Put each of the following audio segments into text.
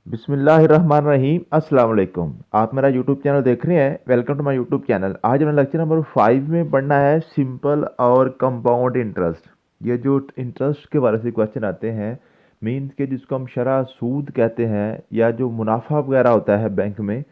बिस्मिल्लाहिर्रहमानिर्रहीम। अस्सलाम वालेकुम। आप मेरा यूट्यूब चैनल देख रहे हैं। Welcome to my YouTube channel. आज हमने लेक्चर नंबर 5 में पढ़ना है सिंपल और कंपाउंड इंटरेस्ट। ये जो इंटरेस्ट के बारे से क्वेश्चन आते हैं, मीन्स के जिसको हम शरह सूद कहते हैं या जो मुनाफा वगैरह होता है बैंक में,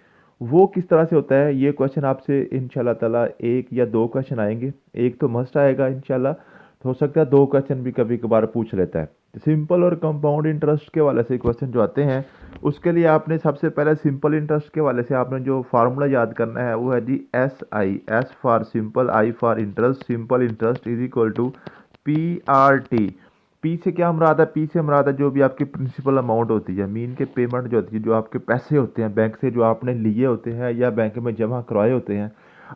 वो किस तरह से होता है, ये क्वेश्चन आपसे इंशाल्लाह ताला एक या दो क्वेश्चन आएंगे। एक तो मस्ट आएगा इंशाल्लाह, तो हो सकता है दो क्वेश्चन भी कभी कभार पूछ लेता है। सिंपल और कंपाउंड इंटरेस्ट के वाले से क्वेश्चन जो आते हैं, उसके लिए आपने सबसे पहले सिंपल इंटरेस्ट के वाले से आपने जो फार्मूला याद करना है वो है जी S I. S for simple, I for interest. Simple interest is equal to P R T. P से क्या मुराद है? पी से मुराद है जो भी आपकी प्रिंसिपल अमाउंट होती है, मीन के पेमेंट जो होती है, जो आपके पैसे होते हैं बैंक से जो आपने लिए होते हैं या बैंक में जमा करवाए होते हैं।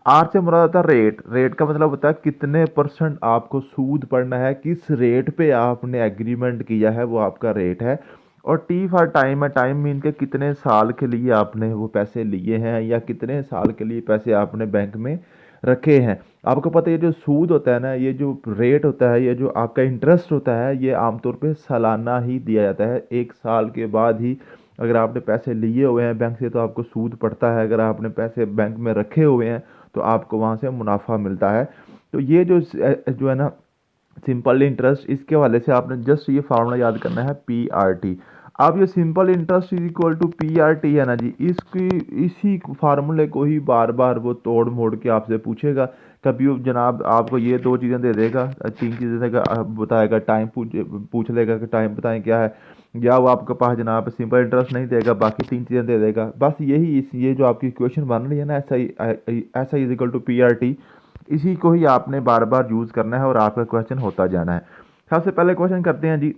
आर से मुराद होता है रेट। रेट का मतलब होता है कितने परसेंट आपको सूद पड़ना है, किस रेट पे आपने एग्रीमेंट किया है, वो आपका रेट है। और टी फॉर टाइम है। टाइम मीन के कितने साल के लिए आपने वो पैसे लिए हैं या कितने साल के लिए पैसे आपने बैंक में रखे हैं। आपको पता है ये जो सूद होता है ना, ये जो रेट होता है, ये जो आपका इंटरेस्ट होता है, ये आमतौर पे सालाना ही दिया जाता है। एक साल के बाद ही अगर आपने पैसे लिए हुए हैं बैंक से तो आपको सूद पड़ता है, अगर आपने पैसे बैंक में रखे हुए हैं तो आपको वहाँ से मुनाफा मिलता है। तो ये जो है ना सिंपल इंटरेस्ट, इसके वाले से आपने जस्ट ये फार्मूला याद करना है पी आर टी। अब ये simple interest is equal to P R T है ना जी, इसकी इसी फार्मूले को ही बार बार वो तोड़ मोड़ के आपसे पूछेगा। कभी वो जनाब आपको ये दो चीज़ें दे देगा, तीन चीज़ें देगा, बताएगा टाइम, पूछ लेगा कि टाइम बताएं क्या है, या वो आपके पास जनाब सिंपल इंटरेस्ट नहीं देगा, बाकी तीन चीज़ें दे देगा। बस यही ये जो आपकी इक्वेशन बन रही है ना, ऐसा is equal to P R T, इसी को ही आपने बार बार यूज़ करना है और आपका क्वेश्चन होता जाना है। सबसे पहले क्वेश्चन करते हैं जी।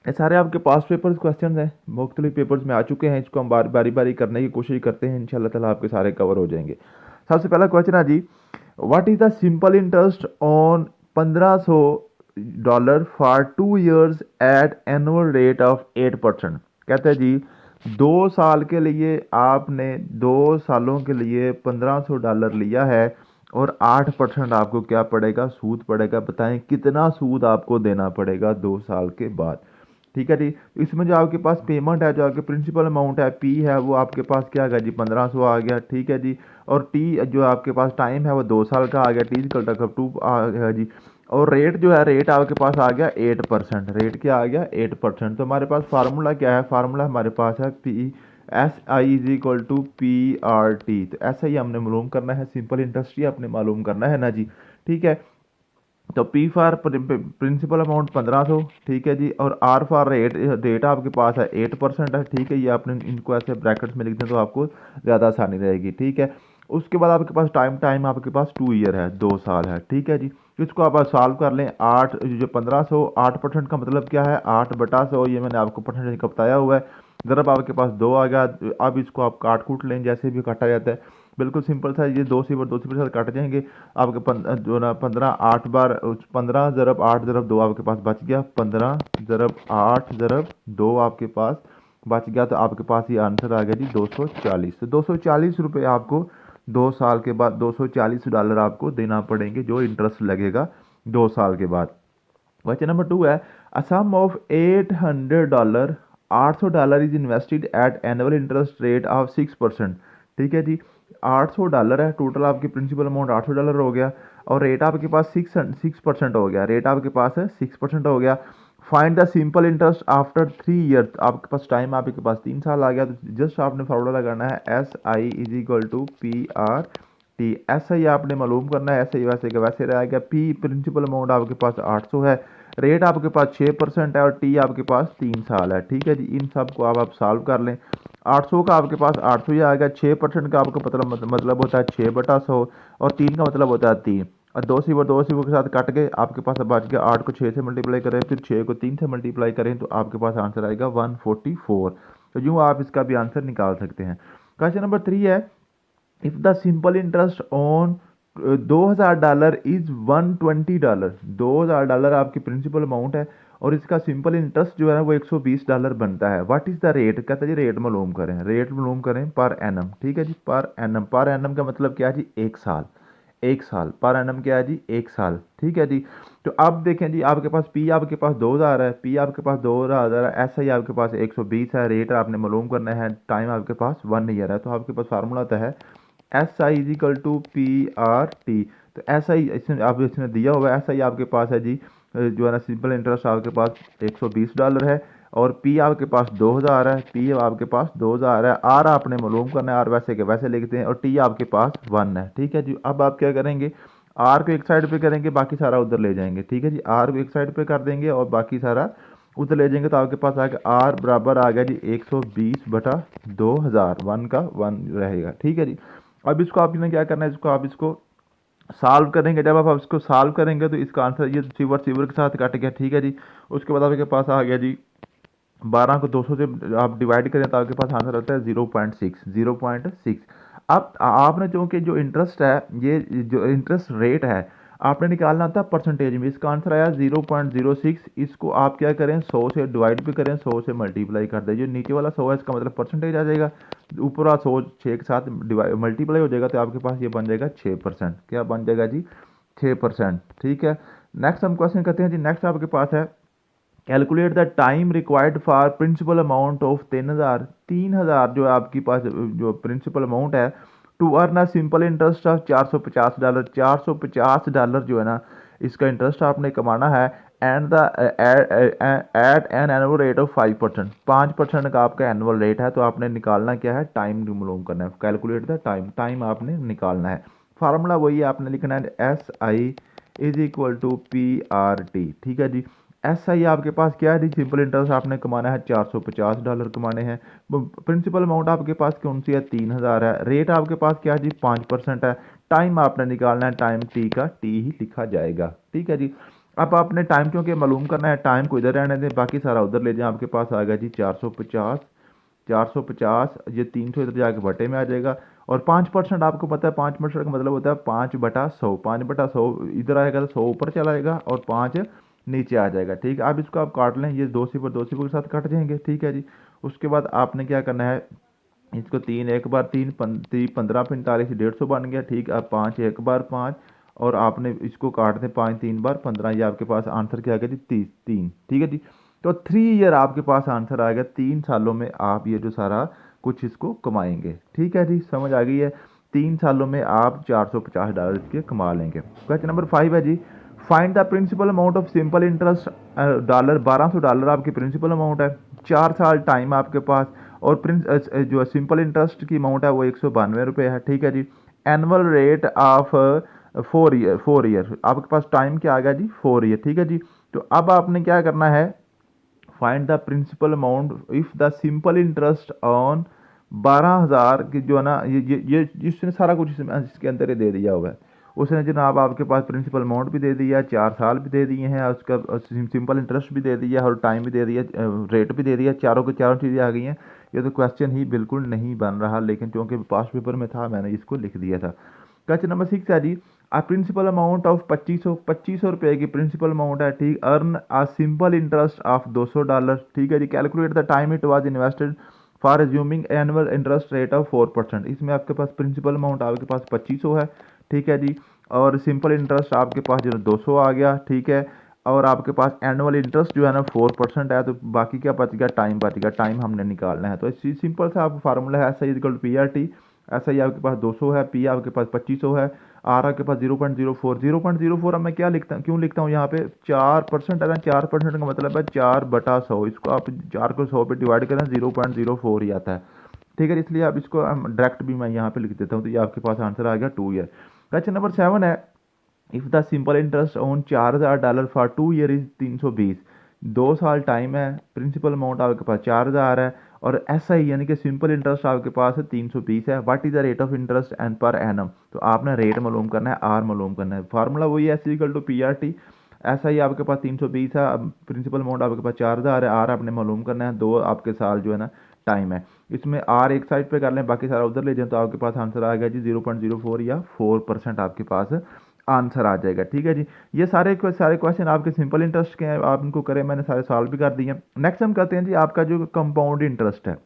ये सारे आपके पास पेपर्स क्वेश्चन हैं, मुख्तलिफ पेपर्स में आ चुके हैं। इसको हम बारी बारी करने की कोशिश करते हैं, इंशाल्लाह ताला आपके सारे कवर हो जाएंगे। सबसे पहला क्वेश्चन है जी, what is the simple interest on $1500 for 2 years at annual rate of 8%। कहते हैं जी 2 साल के लिए आपने 2 सालों के लिए $1500 लिया है और 8% आपको क्या पड़ेगा? सूद पड़ेगा। बताएं कितना सूद आपको देना पड़ेगा 2 साल के बाद। ठीक है जी। इसमें जो आपके पास पेमेंट है, जो आपके प्रिंसिपल अमाउंट है पी है, वो आपके पास क्या आ गया जी? 1500 आ गया। ठीक है जी। और टी जो आपके पास टाइम है वो 2 साल का आ गया, टी इक्वल टू आ गया जी। और रेट जो है, रेट आपके पास आ गया 8%। रेट क्या आ गया? 8%। तो हमारे पास फार्मूला क्या है? फार्मूला हमारे पास है P S I is equal to P R T. तो ऐसा ही हमने मालूम करना है, सिंपल इंटरेस्ट ही आपने मालूम करना है ना जी। ठीक है। तो पी फॉर प्रिंसिपल अमाउंट 1500, ठीक है जी। और आर फॉर रेट, रेट आपके पास है 8% है। ठीक है, ये आपने इनको ऐसे ब्रैकेट्स में लिख दें तो आपको ज़्यादा आसानी रहेगी। ठीक है। उसके बाद आपके पास टाइम, टाइम आपके पास 2 ईयर है, 2 साल है। ठीक है जी। इसको आप सॉल्व कर लें। आठ जो 1500, 8% का मतलब क्या है? 8/100, ये मैंने आपको परसेंटेज का बताया हुआ है। ज़रा आपके पास 2 आ गया। अब इसको आप काट कूट लें जैसे भी काटा जाता है, बिल्कुल सिंपल सा। ये 2 से कट जाएंगे आपके जो ना 15, 8 बार 15 ज़रब 8 ज़रब 2 आपके पास बच गया। 15 ज़रब 8 ज़रब 2 आपके पास बच गया। तो आपके पास ये आंसर आ गया जी 240। तो 240 रुपये आपको 2 साल के बाद $240 आपको देना पड़ेंगे, जो इंटरेस्ट लगेगा 2 साल के बाद। क्वेश्चन नंबर 2 है, a sum of $800, $800 is invested at annual interest rate of 6%। ठीक है जी। $800 है टोटल, आपकी प्रिंसिपल अमाउंट $800 हो गया और रेट आपके पास 6% हो गया। रेट आपके पास है 6% हो गया। Find the simple interest after 3 years. आपके पास टाइम आपके पास 3 साल आ गया। तो जस्ट आपने फार्मूला लगाना है S I is equal to P R T. ऐसा ही आपने मालूम करना है, ऐसे ही वैसे का वैसे रहेगा। पी प्रिंसिपल अमाउंट आपके पास 800 है, रेट आपके पास 6% है और टी आपके पास 3 साल है। ठीक है जी। इन सब को आप सॉल्व कर लें। 800 का आपके पास 800 ही आ गया। 6% का आपका मतलब होता है 6/100 और 3 का मतलब होता है 3। और दो सी के साथ कट के आपके पास बच गया। 8 को 6 से मल्टीप्लाई करें, फिर 6 को 3 से मल्टीप्लाई करें तो आपके पास आंसर आएगा 144। तो यूँ आप इसका भी आंसर निकाल सकते हैं। क्वेश्चन नंबर 3 है, if the simple interest on $2000 is $120। $2000 आपकी प्रिंसिपल अमाउंट है और इसका सिंपल इंटरेस्ट जो है ना वो $120 बनता है। What is the rate? कहता है जी रेट मालूम करें, रेट मालूम करें पर एनम। ठीक है जी। पर एनम, का मतलब क्या है जी? 1 साल। 1 साल पर एनम क्या है जी? 1 साल। ठीक है जी। तो अब देखें जी, आपके पास पी आपके पास 2000 है, पी आपके पास 2000 है, एस आई आपके पास 120 है, रेट आपने मालूम करना है, टाइम आपके पास 1 ईयर है। तो आपके पास फार्मूला आता है S I is equal to P R T. तो एस आई इसमें आप इसने दिया हुआ है, एस आई आपके पास है जी जो है ना सिंपल इंटरेस्ट आपके पास $120 है, और पी आपके पास 2000 है, पी आपके पास 2000 है, आर आपने मालूम करना है, आर वैसे के वैसे लिखते हैं, और टी आपके पास 1 है। ठीक है जी, अब आप क्या करेंगे, आर को एक साइड पे करेंगे, बाकी सारा उधर ले जाएंगे। ठीक है जी, आर को एक साइड पे कर देंगे और बाकी सारा उधर ले जाएंगे, तो आपके पास आ गया आर बराबर आ गया जी 120/2000, 1 का 1 रहेगा। ठीक है जी, अब इसको आपने क्या करना है, इसको आप इसको सॉल्व करेंगे। जब आप इसको सॉल्व करेंगे तो इसका आंसर ये सिवर सिवर के साथ कट गया। ठीक है जी, उसके बाद आपके पास आ गया जी 12 को 200 से आप डिवाइड करें तो आपके पास आंसर आता है 0.6। अब आपने चूँकि जो इंटरेस्ट है, ये जो इंटरेस्ट रेट है आपने निकालना था परसेंटेज में, इसका आंसर आया 0.06। इसको आप क्या करें, 100 से डिवाइड भी करें, 100 से मल्टीप्लाई कर दें। जो नीचे वाला 100 है इसका मतलब परसेंटेज आ जाएगा, ऊपर वाला 100 6 के साथ डिवाइड मल्टीप्लाई हो जाएगा, तो आपके पास ये बन जाएगा 6%। क्या बन जाएगा जी, 6%। ठीक है, नेक्स्ट हम क्वेश्चन करते हैं जी। नेक्स्ट आपके पास है calculate the time required for principal amount of 3000 जो आपके पास जो प्रिंसिपल अमाउंट है to earn a simple interest of $450। $450 जो है ना, इसका इंटरेस्ट आपने कमाना है, and the at an annual rate of 5%। 5% का आपका एनुअल रेट है। तो आपने निकालना क्या है, टाइम मालूम करना है, कैलकुलेट द टाइम, टाइम आपने निकालना है। फार्मूला वही है, आपने लिखना है S I is equal to P R T. ठीक है जी, एस आई आपके पास क्या है जी, सिंपल इंटरेस्ट आपने कमाना है, $450 कमाने हैं। प्रिंसिपल अमाउंट आपके पास कौन सी है, 3000 है, रेट आपके पास क्या है जी 5% है, टाइम आपने निकालना है, टाइम टी का टी ही लिखा जाएगा। ठीक है जी, अब आपने टाइम क्योंकि मालूम करना है, टाइम को इधर रहने दें, बाकी सारा उधर ले जाएं। आपके पास आ गया जी 450, ये 300 इधर जाके बटे में आ जाएगा, और 5% आपको पता है, 5% का मतलब होता है 5/100। 5/100 इधर आएगा तो 100 ऊपर चला जाएगा और 5 नीचे आ जाएगा। ठीक है, अब इसको आप काट लें, ये 2 के साथ कट जाएंगे। ठीक है जी, उसके बाद आपने क्या करना है, इसको 3 एक बार 3 15 45 150 बन गया। ठीक है, अब 5 एक बार 5, और आपने इसको काट दें 5 3 बार 15, ये आपके पास आंसर क्या आ गया जी 3। ठीक है जी, तो 3 ईयर आपके पास आंसर आ गया, 3 सालों में आप ये जो सारा कुछ इसको कमाएंगे। ठीक है जी, समझ आ गई है, 3 सालों में आप $450 के कमा लेंगे। क्वेश्चन नंबर 5 है जी, find the principal amount of simple interest $1200 आपकी प्रिंसिपल अमाउंट है, 4 साल टाइम आपके पास, और जो सिंपल इंटरेस्ट की अमाउंट है वो ₹192 है। ठीक है जी, एनुअल रेट ऑफ 4 ईयर आपके पास टाइम क्या आ गया जी 4 ईयर। ठीक है जी, तो अब आपने क्या करना है, find the principal amount if the simple interest on 12000 की जो है ना, ये इसने सारा कुछ इसके अंदर ही दे दिया हुआ है। उसने जनाब आपके पास प्रिंसिपल अमाउंट भी दे दिया, 4 साल भी दे दिए हैं, उसका सिंपल इंटरेस्ट भी दे दिया और टाइम भी दे दिया, रेट भी दे दिया, चारों की चारों चीज़ें आ गई हैं। ये तो क्वेश्चन ही बिल्कुल नहीं बन रहा, लेकिन क्योंकि पास्ट पेपर में था मैंने इसको लिख दिया था। क्वेश्चन नंबर 6 है जी, प्रिंसिपल अमाउंट ऑफ 2500 रुपये की प्रिंसिपल अमाउंट है। ठीक, earn a simple interest of $200। ठीक है जी, calculate the time it was invested for assuming annual interest rate of 4%। इसमें आपके पास प्रिंसिपल अमाउंट आपके पास 2500 है। ठीक है जी, और सिंपल इंटरेस्ट आपके पास जो 200 आ गया। ठीक है, और आपके पास एनुअल इंटरेस्ट जो है ना 4% है, तो बाकी क्या बच गया, टाइम बच गया, टाइम हमने निकालना है। तो इसी सिंपल सा आपका फार्मूला है, S I equal to P R T. S I आपके पास 200 है, पी आपके पास 2500 है, आर आपके पास 0.04। अब मैं क्या लिखता हूँ, क्यों लिखता हूँ यहाँ पे 4% है ना, 4% का मतलब है 4/100। इसको आप 4 को 100 पे डिवाइड करें 0.04 ही आता है। ठीक है, इसलिए आप इसको डायरेक्ट भी मैं यहाँ पे लिख देता हूँ, तो ये आपके पास आंसर आ गया 2 ईयर। क्वेश्चन नंबर 7 है, if the simple interest on $4000 for 2 year is 320। 2 साल टाइम है, प्रिंसिपल अमाउंट आपके पास 4000 है, और एस आई यानी कि सिंपल इंटरेस्ट आपके पास 320 है। What is the rate of interest and पर एनम। तो आपने रेट मालूम करना है, आर मालूम करना है। फार्मूला वही है, S equal to P R T. S I आपके पास 320 है, प्रिंसिपल अमाउंट आपके पास 4000 है, आर आपने मालूम करना है, 2 आपके साल जो है ना टाइम है। इसमें आर एक साइड पे कर लें, बाकी सारा उधर ले जाएं, तो आपके पास आंसर आ गया जी 0.04 या 4% आपके पास आंसर आ जाएगा। ठीक है जी, ये सारे क्वेश्चन आपके सिंपल इंटरेस्ट के हैं, आप इनको करें, मैंने सारे सॉल्व भी कर दिए। नेक्स्ट हम करते हैं जी आपका जो कंपाउंड इंटरेस्ट है।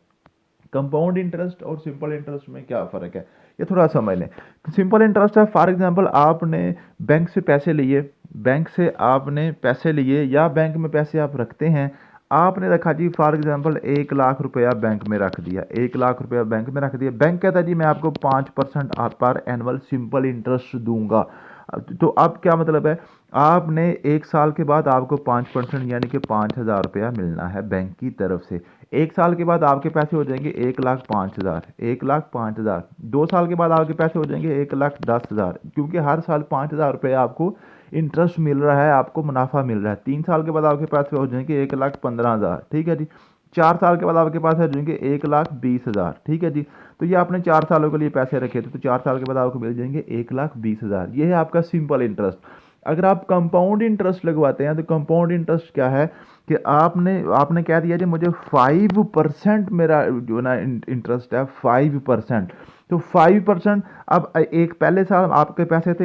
कंपाउंड इंटरेस्ट और सिंपल इंटरेस्ट में क्या फ़र्क है, ये थोड़ा समझ लें। सिंपल इंटरेस्ट है, फॉर एग्जांपल आपने बैंक से पैसे लिए, बैंक से आपने पैसे लिए या बैंक में पैसे आप रखते हैं, आपने रखा जी फॉर एग्जांपल 1 लाख रुपया बैंक में रख दिया, 1 लाख रुपया बैंक में रख दिया। बैंक कहता है जी मैं आपको 5% पर एनुअल सिंपल इंटरेस्ट दूंगा। तो अब क्या मतलब है, आपने 1 साल के बाद आपको 5% यानी कि 5,000 रुपया मिलना है बैंक की तरफ से। 1 साल के बाद आपके पैसे हो जाएंगे 1,05,000, 1,05,000। 2 साल के बाद आपके पैसे हो जाएंगे 1,10,000, क्योंकि हर साल 5,000 रुपया आपको इंटरेस्ट मिल रहा है, आपको मुनाफा मिल रहा है। 3 साल के बाद आपके पैसे हो जाएंगे 1,15,000, ठीक है जी। 4 साल के बाद आपके पास हो जाएंगे 1,20,000, ठीक है जी। तो ये आपने 4 सालों के लिए पैसे रखे थे, तो 4 साल के बाद आपको मिल जाएंगे 1,20,000। ये है आपका सिंपल इंटरेस्ट। अगर आप कंपाउंड इंटरेस्ट लगवाते हैं तो कंपाउंड इंटरेस्ट क्या है कि आपने आपने कह दिया जी मुझे 5% मेरा जो ना इंटरेस्ट है 5%। तो 5%, अब एक पहले साल आपके पैसे थे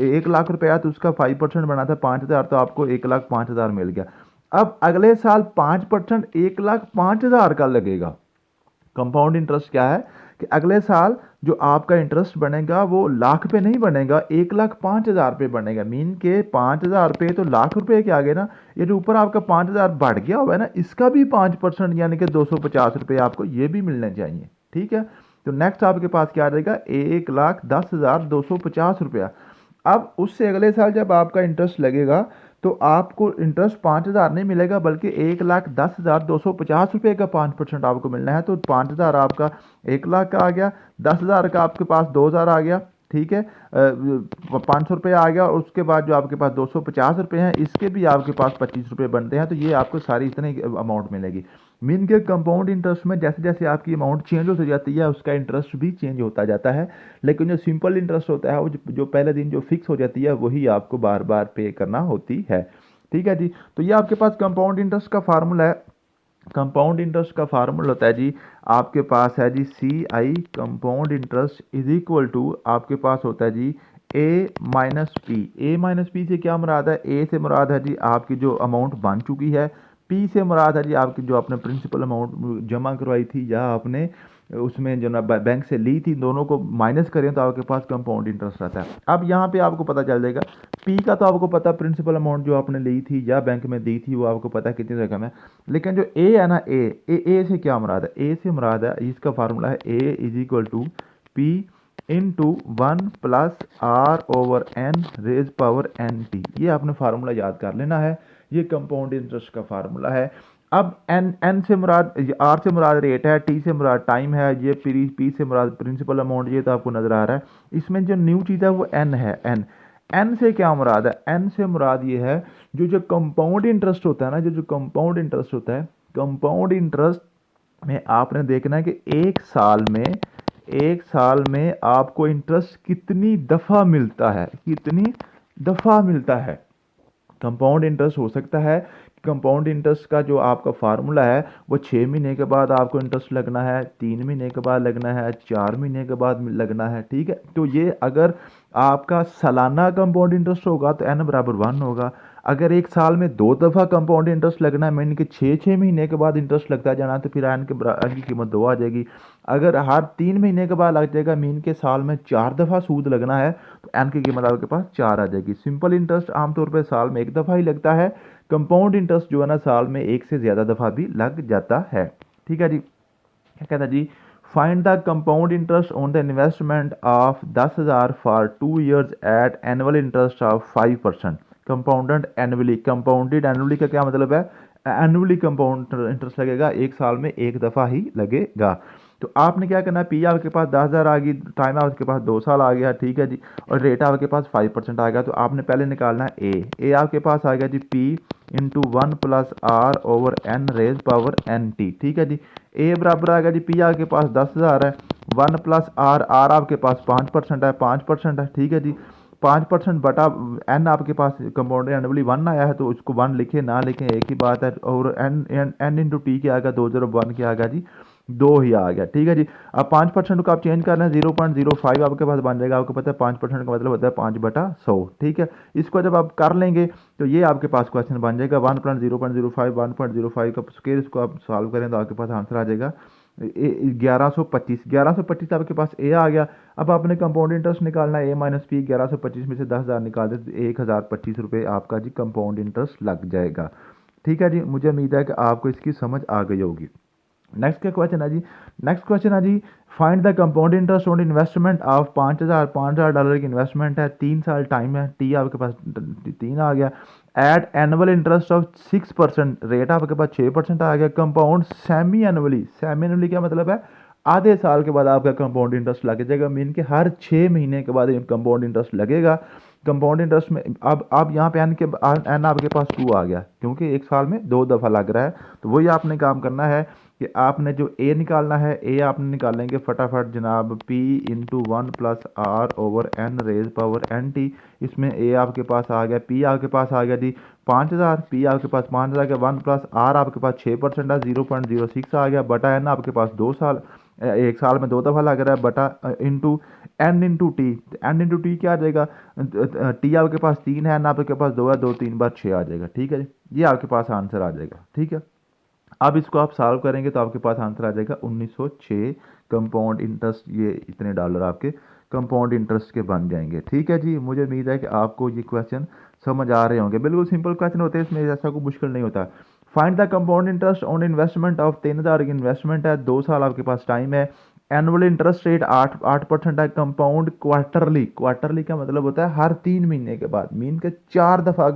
1 लाख रुपया, तो उसका 5% बना था 5,000, तो आपको 1,05,000 मिल गया। अब अगले साल 5% 1,05,000 का लगेगा। कंपाउंड इंटरेस्ट क्या है कि अगले साल जो आपका इंटरेस्ट बनेगा वो लाख पे नहीं बनेगा, 1,05,000 पे बनेगा। मीन के 5,000 पे तो लाख रुपए के आगे ना, ये जो ऊपर आपका 5,000 बढ़ गया हुआ है ना, इसका भी 5% यानी कि 250 रुपये आपको ये भी मिलने चाहिए, ठीक है। तो नेक्स्ट आपके पास क्या आ जाएगा, 1,10,250 रुपया। अब उससे अगले साल जब आपका इंटरेस्ट लगेगा तो आपको इंटरेस्ट 5,000 नहीं मिलेगा, बल्कि 1,10,250 रुपये का 5% आपको मिलना है। तो 5,000 आपका 1 लाख का आ गया, 10,000 का आपके पास 2,000 आ गया, ठीक है, 500 रुपये आ गया। और उसके बाद जो आपके पास 250 रुपये हैं, इसके भी आपके पास 25 रुपये बनते हैं। तो ये आपको सारी इतनी अमाउंट मिलेगी। मीन के कंपाउंड इंटरेस्ट में जैसे जैसे आपकी अमाउंट चेंज होती जाती है, उसका इंटरेस्ट भी चेंज होता जाता है। लेकिन जो सिंपल इंटरेस्ट होता है वो जो पहले दिन जो फिक्स हो जाती है वही आपको बार बार पे करना होती है, ठीक है जी। तो ये आपके पास कंपाउंड इंटरेस्ट का फार्मूला है। कंपाउंड इंटरेस्ट का फार्मूला होता है जी, आपके पास है जी CI compound interest is equal to, आपके पास होता है जी A minus P. A minus P से क्या मुराद है, ए से मुराद है जी आपकी जो अमाउंट बन चुकी है, पी से मुराद है जी आपकी जो आपने प्रिंसिपल अमाउंट जमा करवाई थी या आपने उसमें जो ना बैंक से ली थी, दोनों को माइनस करें तो आपके पास कंपाउंड इंटरेस्ट रहता है। अब यहाँ पे आपको पता चल जाएगा, पी का तो आपको पता प्रिंसिपल अमाउंट जो आपने ली थी या बैंक में दी थी वो आपको पता है कितनी रकम है। लेकिन जो ए है ना, ए से क्या मुराद है, ए से मुराद है, इसका फार्मूला है A is equal to P into 1 + R/N⁻⁷ ये आपने फार्मूला याद कर लेना है। ये कंपाउंड इंटरेस्ट का फार्मूला है। अब एन से मुराद, आर से मुराद रेट है, टी से मुराद टाइम है, ये पी से मुराद प्रिंसिपल अमाउंट, ये तो आपको नजर आ रहा है। इसमें जो न्यू चीज़ है वो एन है। एन से क्या मुराद है, एन से मुराद ये है जो कंपाउंड इंटरेस्ट होता है ना, जो कंपाउंड इंटरेस्ट होता है, कंपाउंड इंटरेस्ट में आपने देखना है कि एक साल में आपको इंटरेस्ट कितनी दफ़ा मिलता है, कितनी दफ़ा मिलता है। कंपाउंड इंटरेस्ट हो सकता है, कंपाउंड इंटरेस्ट का जो आपका फार्मूला है वो 6 महीने के बाद आपको इंटरेस्ट लगना है, 3 महीने के बाद लगना है, 4 महीने के बाद लगना है, ठीक है। तो ये अगर आपका सालाना कंपाउंड इंटरेस्ट होगा तो n बराबर 1 होगा। अगर एक साल में 2 दफ़ा कंपाउंड इंटरेस्ट लगना है, मीन के 6 महीने के बाद इंटरेस्ट लगता जाना, तो फिर n की कीमत 2 आ जाएगी। अगर हर 3 महीने के बाद लग जाएगा, मीन के साल में 4 दफ़ा सूद लगना है, तो n की कीमत आपके पास 4 आ जाएगी। सिंपल इंटरेस्ट आमतौर पर साल में 1 दफ़ा ही लगता है। कंपाउंड इंटरेस्ट जो है ना साल में 1 से ज़्यादा दफ़ा भी लग जाता है, ठीक है जी। क्या कहता है जी, find the compound interest on the investment of 10,000 for 2 years at annual interest of 5%। Compounded annually, compounded annually का क्या मतलब है, एनुअली कंपाउंड इंटरेस्ट लगेगा, एक साल में 1 दफ़ा ही लगेगा। तो आपने क्या करना है, पी आपके पास 10,000 आ गई, टाइम आपके पास 2 साल आ गया, ठीक है जी, और रेट आपके पास 5% आ गया। तो आपने पहले निकालना है ए आपके पास आ गया जी पी इंटू 1 + R/N⁻⁷ ठीक है जी। ए बराबर आ गया जी, पी आपके पास 10,000 है, 1 + R आपके पास 5% है, 5% है, ठीक है जी। 5% बटा एन आपके पास कंपाउंड एनुअली 1 आया है, तो उसको 1 लिखे ना लिखें एक ही बात है। और एन इंटू टी क्या आ गया, 201 क्या आ गया जी, 2 ही आ गया, ठीक है जी। अब 5% को आप चेंज कर रहे हैं, 0.05 आपके पास बन जाएगा। आपको पता है 5% का मतलब होता है 5/100, ठीक है। इसको जब आप कर लेंगे तो ये आपके पास क्वेश्चन बन जाएगा 1 + 0.05, 1.05 का स्क्वायर, इसको आप सॉल्व करें तो आपके पास आंसर आ जाएगा 1125 आपके पास ए आ गया। अब आपने कंपाउंड इंटरेस्ट निकालना है, ए माइनस पी, 1125 में से 10,000 निकाल दे तो 1,025 रुपये आपका जी कंपाउंड इंटरेस्ट लग जाएगा। ठीक है जी, मुझे उम्मीद है कि आपको इसकी समझ आ गई होगी। नेक्स्ट क्या क्वेश्चन है जी, नेक्स्ट क्वेश्चन है जी, find the compound interest on investment of $5,000 की इन्वेस्टमेंट है, 3 साल टाइम है, टी आपके पास 3 आ गया। At annual interest of 6%, rate आपके पास 6% आ गया। Compound semi annually, semi annually क्या मतलब है, आधे साल के बाद आपका कंपाउंड इंटरेस्ट लग जाएगा, मीन के हर 6 महीने के बाद कंपाउंड इंटरेस्ट लगेगा। कंपाउंड इंटरेस्ट में अब यहाँ पे एन आपके पास 2 आ गया, क्योंकि एक साल में 2 दफ़ा लग रहा है। तो वही आपने काम करना है कि आपने जो ए निकालना है, ए आपने निकालेंगे फटाफट जनाब, P इंटू 1+R/n⁻⁻ इसमें ए आपके पास आ गया, P आपके पास आ गया जी 5,000, P आपके पास 5,000 के 1+R आपके पास 6% है 0.06 आ गया, बटा एन आपके पास 2 साल, एक साल में 2 दफ़ा लग रहा है, बटा into N into T. N into T क्या आ जाएगा, टी आपके पास 3 है, एन आपके पास 2 है, 2 3 बार 6 आ जाएगा। ठीक है जी, ये आपके पास आंसर आ जाएगा। ठीक है, अब इसको आप सॉल्व करेंगे तो आपके पास आंसर आ जाएगा 1906 कंपाउंड इंटरेस्ट, ये इतने डॉलर आपके कंपाउंड इंटरेस्ट के बन जाएंगे। ठीक है जी, मुझे उम्मीद है कि आपको ये क्वेश्चन समझ आ रहे होंगे, बिल्कुल सिंपल क्वेश्चन होते हैं, इसमें ऐसा कोई मुश्किल नहीं होता। Find the compound interest on investment of 3,000 की इन्वेस्टमेंट है, 2 साल आपके पास टाइम है। एनुअल इंटरेस्ट रेट 8% है। कंपाउंड क्वार्टरली, क्वार्टरली का मतलब होता है हर 3 महीने के बाद, मीन के 4 दफ़ा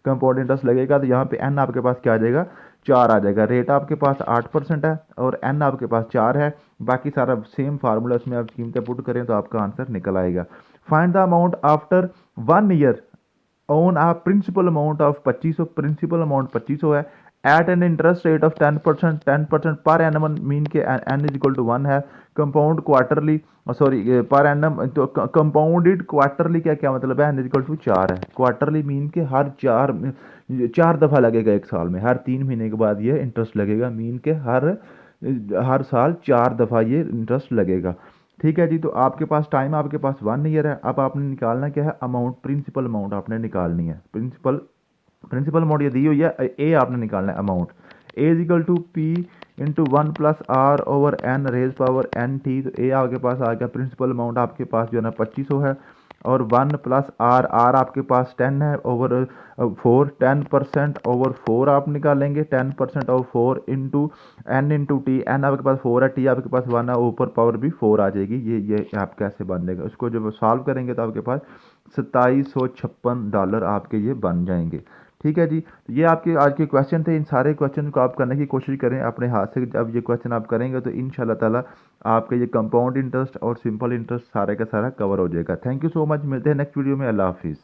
कंपाउंड इंटरेस्ट लगेगा। तो यहाँ पे एन आपके पास क्या आ जाएगा, 4 आ जाएगा। रेट आपके पास 8% है और एन आपके पास 4 है। बाकी सारा सेम फार्मूला, उसमें आप कीमतें पुट करें तो आपका आंसर निकल आएगा। Find the amount after 1 year on a principal amount of 2500, principal amount 2500 है। At an interest rate of 10% per annum, mean के एन इज इक्वल टू 1 है। Compound quarterly, sorry per annum, तो compounded quarterly क्या क्या मतलब है, N is equal to 4 है। Quarterly mean के हर 4 दफ़ा लगेगा एक साल में, हर 3 महीने के बाद ये इंटरेस्ट लगेगा, मीन के हर साल 4 दफ़ा ये इंटरेस्ट लगेगा। ठीक है जी, तो आपके पास टाइम, आपके पास 1 ईयर है। अब आपने निकालना क्या है, अमाउंट, प्रिंसिपल अमाउंट आपने निकालनी है। प्रिंसिपल अमाउंट ये दी हुई है, ए आपने निकालना है amount. A is equal to P into 1+R/n⁻⁻nt। तो ए आपके पास आ गया, प्रिंसिपल अमाउंट आपके पास जो है ना 2500 है, और 1+R, आर आपके पास 10 है ओवर 4, 10% ओवर 4 आप निकालेंगे, 10% over 4 into N into T. N आपके पास 4 है, टी आपके पास 1 है, ऊपर पावर भी 4 आ जाएगी। ये आप कैसे बन जाएगा, उसको जब सॉल्व करेंगे तो आपके पास $2756 आपके ये बन जाएंगे। ठीक है जी, तो ये आपके आज के क्वेश्चन थे। इन सारे क्वेश्चन को आप करने की कोशिश करें अपने हाथ से। जब ये क्वेश्चन आप करेंगे तो इंशाल्लाह ताला आपके ये कंपाउंड इंटरेस्ट और सिंपल इंटरेस्ट सारे का सारा कवर हो जाएगा। थैंक यू सो मच, मिलते हैं नेक्स्ट वीडियो में। अल्लाह हाफिज़।